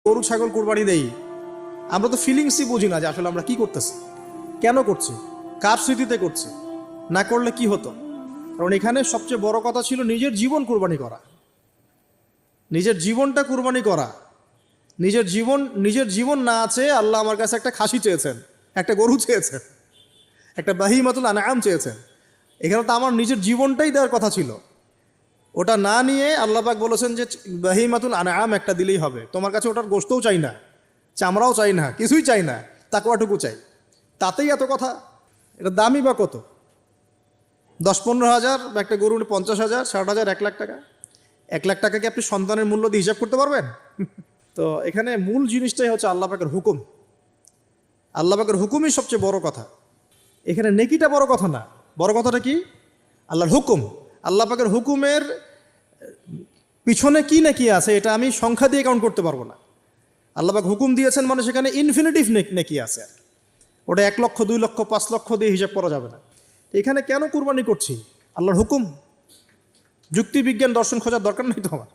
গরু ছাগল কুরবানি দেই, আমরা তো ফিলিংসই বুঝি না যে আসলে আমরা কি করতেছি, কেন করছি, কার স্মৃতিতে করছি, না করলে কি হতো। কারণ এখানে সবচেয়ে বড় কথা ছিল নিজের জীবন কুরবানি করা, নিজের জীবনটা কুরবানি করা। নিজের জীবন না আছে, আল্লাহ আমার কাছে একটা খাসি চেয়েছেন, একটা গরু চেয়েছেন, একটা বাহিমাতুল আনআম চেয়েছেন। এখানে তো আমার নিজের জীবনটাই দেওয়ার কথা ছিল। ওটা না নিয়ে আল্লাহ পাক বলেছেন যে বাহিমাতুল আনআম একটা দিলেই হবে। তোমার কাছে ওটার গোশতও চাই না, চামড়াও চাই না, কিছুই চাই না, তাকওয়াটুকু চাই। তাতেই এত কথা। এটা দামই বা কত? 10-15 হাজার বা একটা গরু 50,000, 60,000, 1 লাখ টাকা। 1 লাখ টাকাকে আপনি সন্তানের মূল্য দিয়ে হিসাব করতে পারবেন? তো এখানে মূল জিনিসটাই হচ্ছে আল্লাহ পাকের হুকুম। আল্লাহ পাকের হুকুমই সবচেয়ে বড় কথা। এখানে নেকিটা বড় কথা না, বড় কথাটা কি? আল্লাহর হুকুম। আল্লাহ পাকের হুকুমের পিছনে কি নেকি আছে এটা আমি সংখ্যা দিয়ে কাউন্ট করতে পারবো না। আল্লাহ পাক হুকুম দিয়েছেন মানে সেখানে ইনফিনিটিভ নেকি আছে। ওটা 1 লক্ষ, 2 লক্ষ, 5 লক্ষ দিয়ে হিসাব করা যাবে না। এখানে কেন কুরবানি করছি? আল্লাহর হুকুম। যুক্তি বিজ্ঞান দর্শন খোঁজার দরকার নাই তো আমার।